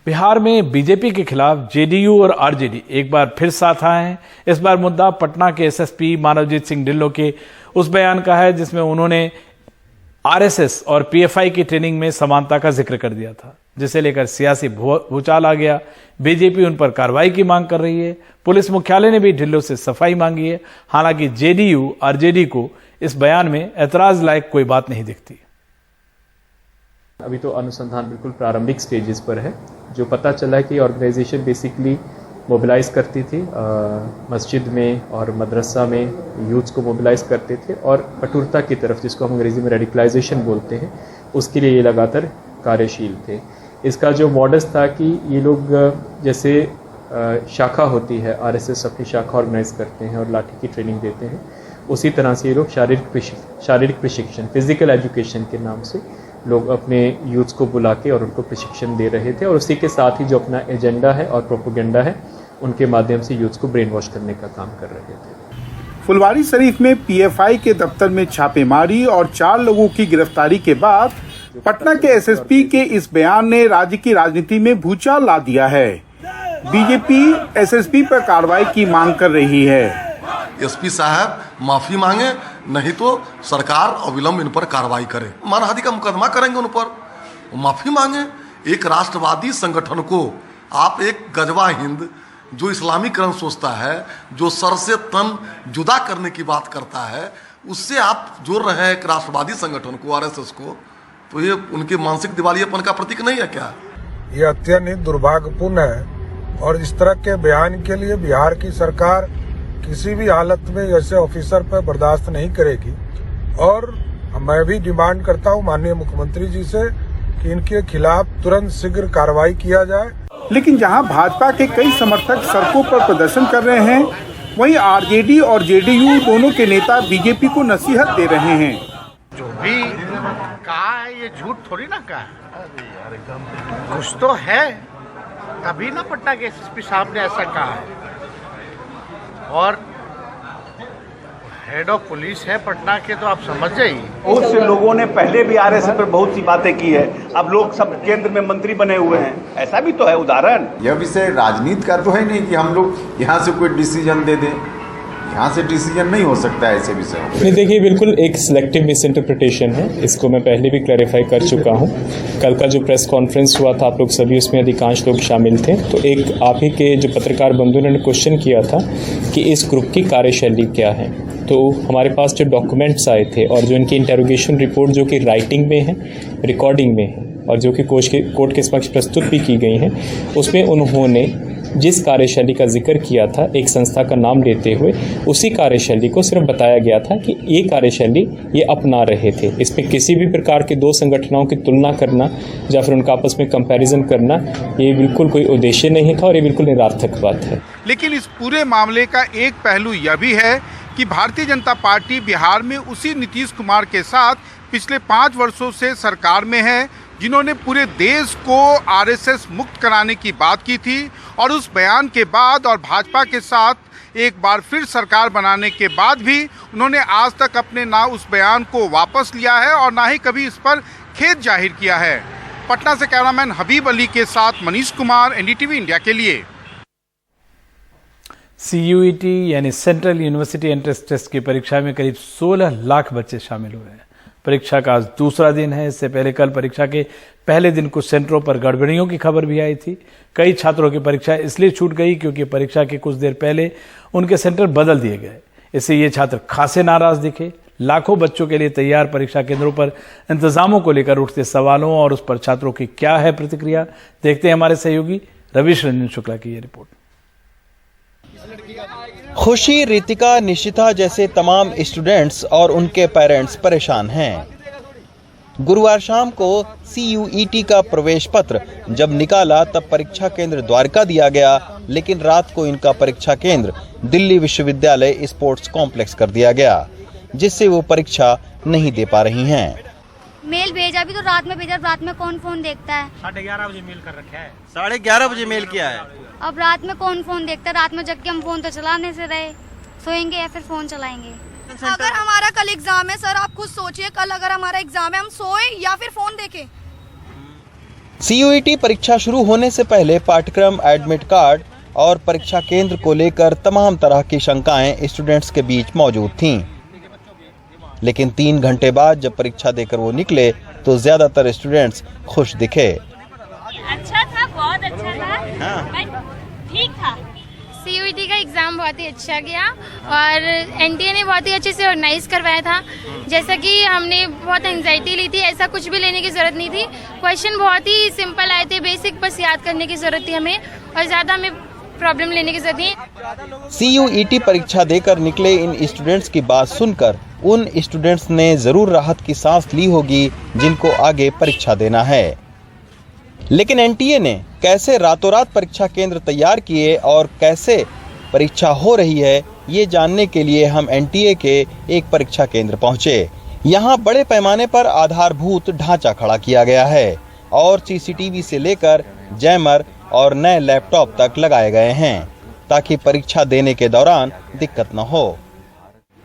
बिहार में बीजेपी के खिलाफ जेडीयू और आरजेडी एक बार फिर साथ आए हैं। इस बार मुद्दा पटना के एसएसपी मानवजीत सिंह ढिल्लों के उस बयान का है जिसमें उन्होंने आरएसएस और पीएफआई की ट्रेनिंग में समानता का जिक्र कर दिया था, जिसे लेकर सियासी भूचाल आ गया। बीजेपी उन पर कार्रवाई की मांग कर रही है। पुलिस मुख्यालय ने भी ढिल्लों से सफाई मांगी है। हालांकि जेडीयू आरजेडी को इस बयान में ऐतराज लायक कोई बात नहीं दिखती। अभी तो अनुसंधान बिल्कुल प्रारंभिक स्टेजेस पर है। जो पता चला है कि ऑर्गेनाइजेशन बेसिकली मोबिलाइज करती थी, मस्जिद में और मदरसा में यूथ्स को मोबिलाइज करते थे और कठोरता की तरफ, जिसको हम अंग्रेजी में रेडिकलाइजेशन बोलते हैं, उसके लिए ये लगातार कार्यशील थे। इसका जो मॉडस था कि ये लोग जैसे शाखा होती है, आरएसएस अपनी शाखा ऑर्गेनाइज करते हैं और लाठी की ट्रेनिंग देते हैं, उसी तरह से ये लोग शारीरिक प्रशिक्षण, फिजिकल एजुकेशन के नाम से लोग अपने यूथ्स को बुला के और उनको प्रशिक्षण दे रहे थे और उसी के साथ ही जो अपना एजेंडा है और प्रोपेगेंडा है उनके माध्यम से यूथ्स को ब्रेन वॉश करने का काम कर रहे थे। फुलवारी शरीफ में पीएफआई के दफ्तर में छापेमारी और 4 लोगों की गिरफ्तारी के बाद पटना के एसएसपी के इस बयान ने राज्य की राजनीति में भूचाल ला दिया है। बीजेपी एसएसपी पर कार्रवाई की मांग कर रही है। एसपी साहब माफी मांगे, नहीं तो सरकार अविलंब इन पर कार्रवाई करे, मानहानि का मुकदमा करेंगे उन पर। माफी मांगे। एक राष्ट्रवादी संगठन को आप एक गजवा हिंद जो इस्लामीकरण सोचता है, जो सर से तन जुदा करने की बात करता है, उससे आप जोड़ रहे हैं एक राष्ट्रवादी संगठन को, आरएसएस को, तो ये उनके मानसिक दिवालियापन का प्रतीक नहीं है क्या? ये अत्यंत दुर्भाग्यपूर्ण है और इस तरह के बयान के लिए बिहार की सरकार किसी भी हालत में ऐसे ऑफिसर पर बर्दाश्त नहीं करेगी। और मैं भी डिमांड करता हूं माननीय मुख्यमंत्री जी से कि इनके खिलाफ तुरंत शीघ्र कार्रवाई किया जाए। लेकिन जहां भाजपा के कई समर्थक सड़कों पर प्रदर्शन कर रहे हैं, वहीं आरजेडी और जेडीयू दोनों के नेता बीजेपी को नसीहत दे रहे हैं। जो भी कहा है ये झूठ थोड़ी ना कहा है, कुछ तो है, तभी ना पटना के एसएसपी साहब ने ऐसा कहा है। और हेड ऑफ पुलिस है पटना के, तो आप समझ जाइए। बहुत से लोगों ने पहले भी आरएसएस पर बहुत सी बातें की है, अब लोग सब केंद्र में मंत्री बने हुए हैं, ऐसा भी तो है उदाहरण। यह विषय राजनीति का तो है नहीं कि हम लोग यहाँ से कोई डिसीजन दे दें, यहाँ से डिसीजन नहीं हो सकता है ऐसे विषय। नहीं, देखिए, बिल्कुल एक सिलेक्टिव मिस इंटरप्रिटेशन है, इसको मैं पहले भी क्लैरिफाई कर चुका हूँ। कल का जो प्रेस कॉन्फ्रेंस हुआ था, आप लोग सभी उसमें अधिकांश लोग शामिल थे, तो एक आप ही के जो पत्रकार बंधुओं ने क्वेश्चन किया था कि इस ग्रुप की कार्यशैली क्या है। तो हमारे पास जो डॉक्यूमेंट्स आए थे और जो इनकी इंटेरोगेशन रिपोर्ट जो कि राइटिंग में है, रिकॉर्डिंग में है और जो कि कोर्ट के समक्ष प्रस्तुत भी की गई हैं, उसमें उन्होंने जिस कार्यशैली का जिक्र किया था एक संस्था का नाम लेते हुए, उसी कार्यशैली को सिर्फ बताया गया था कि ये कार्यशैली ये अपना रहे थे। इसमें किसी भी प्रकार के 2 संगठनों की तुलना करना या फिर उनका आपस में कंपैरिजन करना, ये बिल्कुल कोई उद्देश्य नहीं था और ये बिल्कुल निरर्थक बात है। लेकिन इस पूरे मामले का एक पहलू यह भी है कि भारतीय जनता पार्टी बिहार में उसी नीतीश कुमार के साथ पिछले 5 वर्षों से सरकार में है, जिन्होंने पूरे देश को आरएसएस मुक्त कराने की बात की थी और उस बयान के बाद और भाजपा के साथ एक बार फिर सरकार बनाने के बाद भी उन्होंने आज तक अपने ना उस बयान को वापस लिया है और ना ही कभी इस पर खेद जाहिर किया है। पटना से कैमरामैन हबीब अली के साथ मनीष कुमार, एनडीटीवी इंडिया के लिए। CUET यानी सेंट्रल यूनिवर्सिटी एंट्रेंस टेस्ट की परीक्षा में करीब 16 लाख बच्चे शामिल हुए हैं। परीक्षा का आज दूसरा दिन है। इससे पहले कल परीक्षा के पहले दिन कुछ सेंटरों पर गड़बड़ियों की खबर भी आई थी। कई छात्रों की परीक्षा इसलिए छूट गई क्योंकि परीक्षा के कुछ देर पहले उनके सेंटर बदल दिए गए। इससे ये छात्र खासे नाराज दिखे। लाखों बच्चों के लिए तैयार परीक्षा केंद्रों पर इंतजामों को लेकर उठते सवालों और उस पर छात्रों की क्या है प्रतिक्रिया, देखते हैं हमारे सहयोगी रविश रंजन शुक्ला की ये रिपोर्ट। खुशी, रितिका, निशिता जैसे तमाम स्टूडेंट्स और उनके पेरेंट्स परेशान हैं। गुरुवार शाम को CUET का प्रवेश पत्र जब निकाला तब परीक्षा केंद्र द्वारका दिया गया, लेकिन रात को इनका परीक्षा केंद्र दिल्ली विश्वविद्यालय स्पोर्ट्स कॉम्प्लेक्स कर दिया गया, जिससे वो परीक्षा नहीं दे पा रही हैं। मेल भेजा भी तो रात में भेजा, रात में कौन फोन देखता है? 11:30 बजे मेल कर रखा है। 11:30 बजे मेल किया है। अब रात में कौन फोन देखता है? रात में जग के हम फोन तो चलाने से रहे, सोएंगे या फिर फोन चलाएंगे। अगर हमारा कल एग्जाम है सर, आप खुद सोचिए, कल अगर हमारा एग्जाम है, हम सोए या फिर फोन देखें? CUET परीक्षा शुरू होने से पहले पाठ्यक्रम, एडमिट कार्ड और परीक्षा केंद्र को लेकर तमाम तरह की शंकाएं स्टूडेंट्स के बीच मौजूद थीं। लेकिन 3 घंटे बाद जब परीक्षा देकर वो निकले तो ज्यादातर स्टूडेंट्स खुश दिखे। अच्छा था, बहुत अच्छा था, ठीक था। CUET का एग्ज़ाम बहुत ही अच्छा गया और NTA ने बहुत ही अच्छे से ऑर्गेनाइज करवाया था। जैसा कि हमने बहुत एंजाइटी ली थी, ऐसा कुछ भी लेने की ज़रूरत नहीं थी। क्वेश्चन बहुत ही सिंपल आए थे, बेसिक बस याद करने की ज़रूरत थी हमें, और ज़्यादा हमें प्रॉब्लम लेने की ज़रूरत नहीं। CUET परीक्षा देकर निकले इन स्टूडेंट्स की बात सुनकर उन स्टूडेंट्स ने जरूर राहत की सांस ली होगी जिनको आगे परीक्षा देना है। लेकिन NTA ने कैसे रातों रात परीक्षा केंद्र तैयार किए और कैसे परीक्षा हो रही है, ये जानने के लिए हम NTA के एक परीक्षा केंद्र पहुंचे। यहाँ बड़े पैमाने पर आधारभूत ढांचा खड़ा किया गया है और CCTV से लेकर जैमर और नए लैपटॉप तक लगाए गए हैं ताकि परीक्षा देने के दौरान दिक्कत न हो।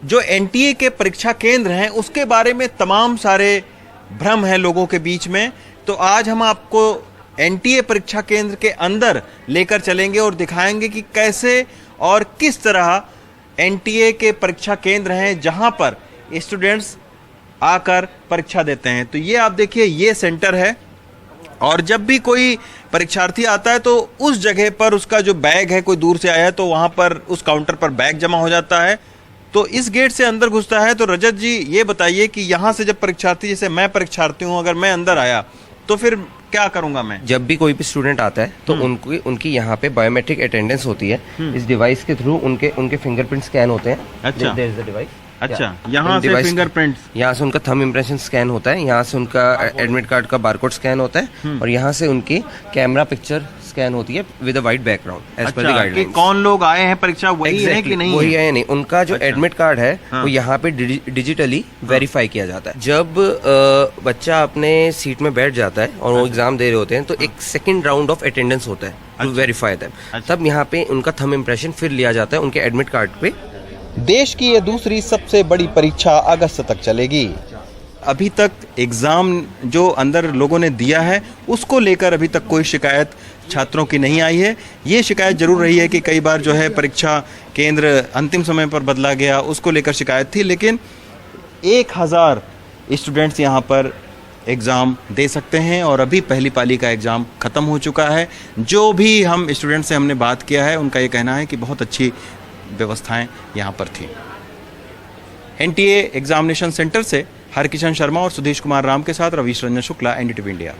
जो NTA के परीक्षा केंद्र हैं उसके बारे में तमाम सारे भ्रम हैं लोगों के बीच में, तो आज हम आपको NTA परीक्षा केंद्र के अंदर लेकर चलेंगे और दिखाएंगे कि कैसे और किस तरह NTA के परीक्षा केंद्र हैं जहां पर स्टूडेंट्स आकर परीक्षा देते हैं। तो ये आप देखिए, ये सेंटर है और जब भी कोई परीक्षार्थी आता है तो उस जगह पर उसका जो बैग है, कोई दूर से आया है तो वहां पर उस काउंटर पर बैग जमा हो जाता है। तो इस गेट से अंदर घुसता है। तो रजत जी ये बताइए कि यहाँ से जब परीक्षार्थी, जैसे मैं परीक्षार्थी हूँ, अगर मैं अंदर आया तो फिर क्या करूंगा मैं? जब भी कोई भी स्टूडेंट आता है तो उनकी यहाँ पे बायोमेट्रिक अटेंडेंस होती है। इस डिवाइस के थ्रू उनके फिंगरप्रिंट स्कैन होते हैं। अच्छा, देयर इज द डिवाइस। अच्छा, यहाँ से फिंगरप्रिंट्स, यहाँ से उनका थंब इम्प्रेशन स्कैन होता है, यहाँ से उनका एडमिट कार्ड का बारकोड स्कैन होता है और यहाँ से उनकी कैमरा पिक्चर स्कैन होती है with a white background as per the guidelines. कौन लोग आए हैं परीक्षा, वही है कि नहीं? वही है नहीं, उनका जो एडमिट कार्ड है वो यहाँ पे डिजिटली वेरीफाई किया जाता है। जब बच्चा अपने सीट में बैठ जाता है और वो एग्जाम दे रहे होते हैं तो एक सेकंड राउंड ऑफ अटेंडेंस होता है टू वेरीफाई दैम। तब यहाँ पे उनका थंब इम्प्रेशन फिर लिया जाता है उनके एडमिट कार्ड पे। देश की ये दूसरी सबसे बड़ी परीक्षा अगस्त तक चलेगी। अभी तक एग्जाम जो अंदर लोगों ने दिया है उसको लेकर अभी तक कोई शिकायत छात्रों की नहीं आई है। ये शिकायत जरूर रही है कि कई बार जो है परीक्षा केंद्र अंतिम समय पर बदला गया, उसको लेकर शिकायत थी। लेकिन 1000 स्टूडेंट्स यहाँ पर एग्ज़ाम दे सकते हैं और अभी पहली पाली का एग्ज़ाम ख़त्म हो चुका है। जो भी हम स्टूडेंट से हमने बात किया है उनका ये कहना है कि बहुत अच्छी व्यवस्थाएं यहाँ पर थी। NTA एग्जामिनेशन सेंटर से हरकिशन शर्मा और सुधीश कुमार राम के साथ रवीश रंजन शुक्ला, NDTV इंडिया।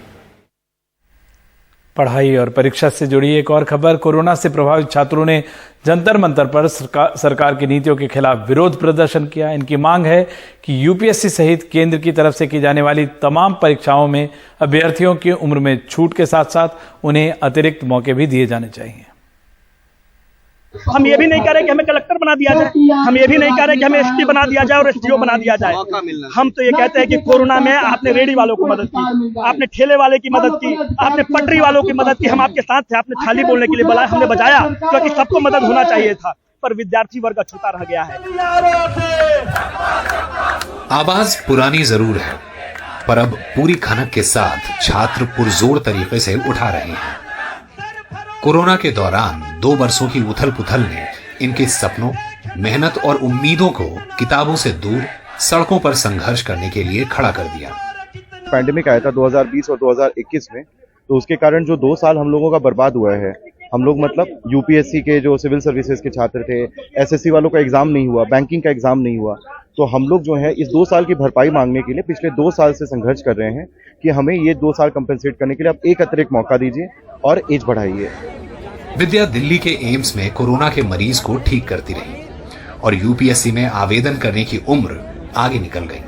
पढ़ाई और परीक्षा से जुड़ी एक और खबर। कोरोना से प्रभावित छात्रों ने जंतर मंतर पर सरकार की नीतियों के खिलाफ विरोध प्रदर्शन किया। इनकी मांग है कि UPSC सहित केंद्र की तरफ से की जाने वाली तमाम परीक्षाओं में अभ्यर्थियों की उम्र में छूट के साथ साथ उन्हें अतिरिक्त मौके भी दिए जाने चाहिए। हम ये भी नहीं कह रहे कि हमें कलेक्टर बना दिया जाए, हम ये भी नहीं कह रहे कि हमें SP बना दिया जाए और SDO बना दिया जाए। हम तो ये कहते हैं कि कोरोना में आपने रेडी वालों को मदद की, आपने ठेले वाले की मदद की, आपने पटरी वालों की मदद की। हम आपके साथ थे, आपने थाली बोलने के लिए बुलाया, हमने बजाया क्योंकि सबको मदद होना चाहिए था, पर विद्यार्थी वर्ग अछूता रह गया है। आवाज पुरानी जरूर है, पर अब पूरी खनक के साथ छात्र पुरजोर तरीके से उठा रहे हैं। कोरोना के दौरान 2 वर्षों की उथल पुथल ने इनके सपनों, मेहनत और उम्मीदों को किताबों से दूर सड़कों पर संघर्ष करने के लिए खड़ा कर दिया। पैंडेमिक आया था 2020 और 2021 में, तो उसके कारण जो 2 साल हम लोगों का बर्बाद हुआ है। हम लोग मतलब UPSC के जो सिविल सर्विसेज के छात्र थे, SSC वालों का एग्जाम नहीं हुआ, बैंकिंग का एग्जाम नहीं हुआ, तो हम लोग जो है इस 2 साल की भरपाई मांगने के लिए पिछले 2 साल से संघर्ष कर रहे हैं कि हमें ये 2 साल कंपेंसेट करने के लिए आप एक अतिरिक्त मौका दीजिए और एज बढ़ाइए। विद्या दिल्ली के एम्स में कोरोना के मरीज को ठीक करती रही और UPSC में आवेदन करने की उम्र आगे निकल गई।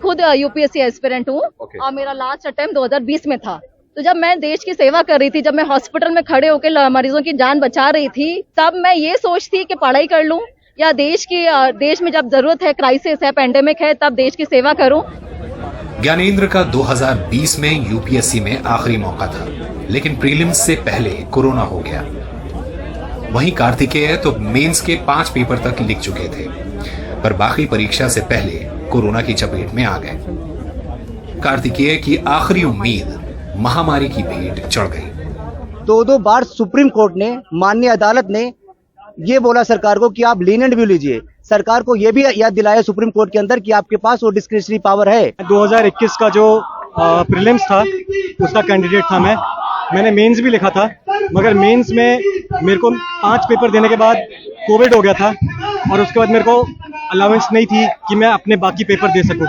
खुद UPSC एस्पिरेंट हूँ और मेरा लास्ट अटेम्प्ट 2020 में था। तो जब मैं देश की सेवा कर रही थी, जब मैं हॉस्पिटल में खड़े होकर मरीजों की जान बचा रही थी, तब मैं ये सोचती कि पढ़ाई कर लूं या देश में जब जरूरत है, क्राइसिस है, पेंडेमिक है, तब देश की सेवा करूं। ज्ञानेंद्र का 2020 में UPSC में आखिरी मौका था, लेकिन प्रीलिम्स से पहले कोरोना हो गया। वहीं कार्तिकेय तो मेंस के 5 पेपर तक लिख चुके थे, पर बाकी परीक्षा से पहले कोरोना की चपेट में आ गए। कार्तिकेय की आखिरी उम्मीद महामारी की भेंट चढ़ गई। 2 बार सुप्रीम कोर्ट ने, माननीय अदालत ने ये बोला सरकार को कि आप लीनियंट व्यू लीजिए। सरकार को ये भी याद दिलाया सुप्रीम कोर्ट के अंदर कि आपके पास वो डिस्क्रिशनरी पावर है। 2021 का जो प्रीलिम्स था उसका कैंडिडेट था मैंने मेंस भी लिखा था, मगर मेंस में मेरे को 5 पेपर देने के बाद कोविड हो गया था और उसके बाद मेरे को अलाउंस नहीं थी कि मैं अपने बाकी पेपर दे सकूं।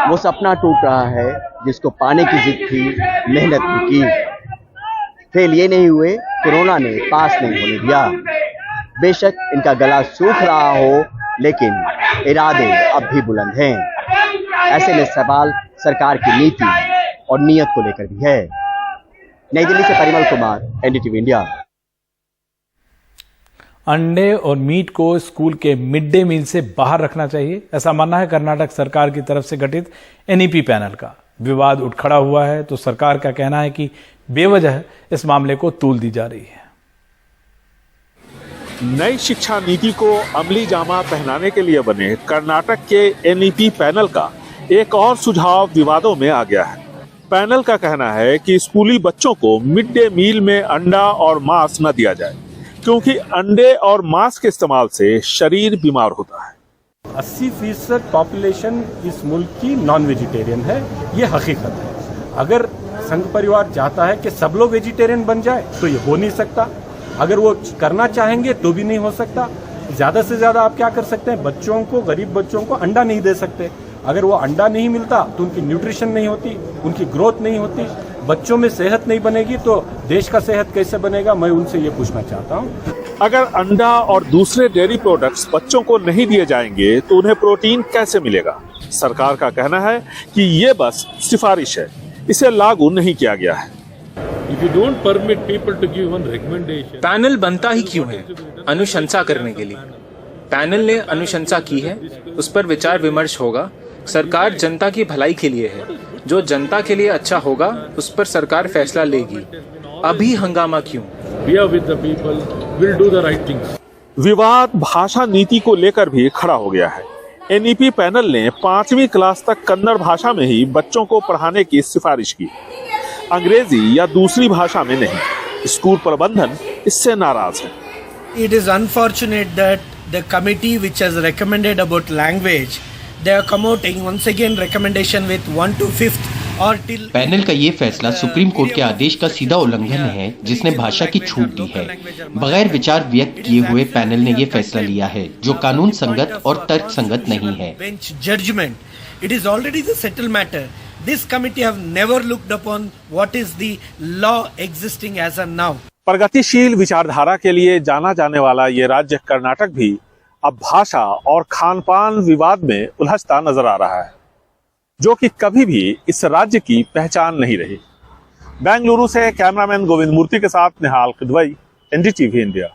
वो सपना टूट रहा है जिसको पाने की जिद थी, मेहनत भी की, फेल ये नहीं हुए, कोरोना ने पास नहीं होने दिया। बेशक इनका गला सूख रहा हो, लेकिन इरादे अब भी बुलंद हैं। ऐसे में सवाल सरकार की नीति और नीयत को लेकर भी है। नई दिल्ली से परिमल कुमार, एनडीटीवी इंडिया। अंडे और मीट को स्कूल के मिड डे मील से बाहर रखना चाहिए, ऐसा मानना है कर्नाटक सरकार की तरफ से गठित एनईपी पैनल का। विवाद उठ खड़ा हुआ है तो सरकार का कहना है कि बेवजह इस मामले को तूल दी जा रही है। नई शिक्षा नीति को अमली जामा पहनाने के लिए बने कर्नाटक के एनईपी पैनल का एक और सुझाव विवादों में आ गया है। पैनल का कहना है कि स्कूली बच्चों को मिड डे मील में अंडा और मांस न दिया जाए, क्योंकि अंडे और मांस के इस्तेमाल से शरीर बीमार होता है। 80% पॉपुलेशन इस मुल्क की नॉन वेजिटेरियन है, ये हकीकत है। अगर संघ परिवार चाहता है कि सब लोग वेजिटेरियन बन जाए तो ये हो नहीं सकता। अगर वो करना चाहेंगे तो भी नहीं हो सकता। ज्यादा से ज्यादा आप क्या कर सकते हैं, बच्चों को, गरीब बच्चों को अंडा नहीं दे सकते। अगर वो अंडा नहीं मिलता तो उनकी न्यूट्रिशन नहीं होती, उनकी ग्रोथ नहीं होती, बच्चों में सेहत नहीं बनेगी, तो देश का सेहत कैसे बनेगा, मैं उनसे ये पूछना चाहता हूँ। अगर अंडा और दूसरे डेयरी प्रोडक्ट्स बच्चों को नहीं दिए जाएंगे तो उन्हें प्रोटीन कैसे मिलेगा? सरकार का कहना है कि ये बस सिफारिश है, इसे लागू नहीं किया गया है। If you don't permit people to give one recommendation, panel बनता ही क्यों है? अनुशंसा करने के लिए। पैनल ने अनुशंसा की है, उस पर विचार विमर्श होगा। सरकार जनता की भलाई के लिए है, जो जनता के लिए अच्छा होगा उस पर सरकार फैसला लेगी। अभी हंगामा क्यों? We are with the people, will do the right things. विवाद भाषा नीति को लेकर भी खड़ा हो गया है। एनईपी पैनल ने 5वीं क्लास तक कन्नड़ भाषा में ही बच्चों को पढ़ाने की सिफारिश की, अंग्रेजी या दूसरी भाषा में नहीं। स्कूल प्रबंधन इससे नाराज है। It is unfortunate that the committee which has recommended about language, they are coming once again recommendation with 1 to 5th or till। Panel का ये फैसला सुप्रीम कोर्ट के आदेश का सीधा उल्लंघन है, जिसने भाषा की छूट दी है। बगैर विचार व्यक्त किए हुए पैनल ने ये फैसला लिया है, जो कानून संगत और तर्क संगत नहीं है। Bench judgment. It is already the settled matter. This committee have never looked upon what is the law existing as of now. प्रगतिशील विचारधारा के लिए जाना जाने वाला ये राज्य कर्नाटक भी अब भाषा और खानपान विवाद में उलझता नजर आ रहा है, जो कि कभी भी इस राज्य की पहचान नहीं रही। बेंगलुरु से कैमरामैन गोविंद मूर्ति के साथ निहाल किदवई, एनडीटीवी इंडिया।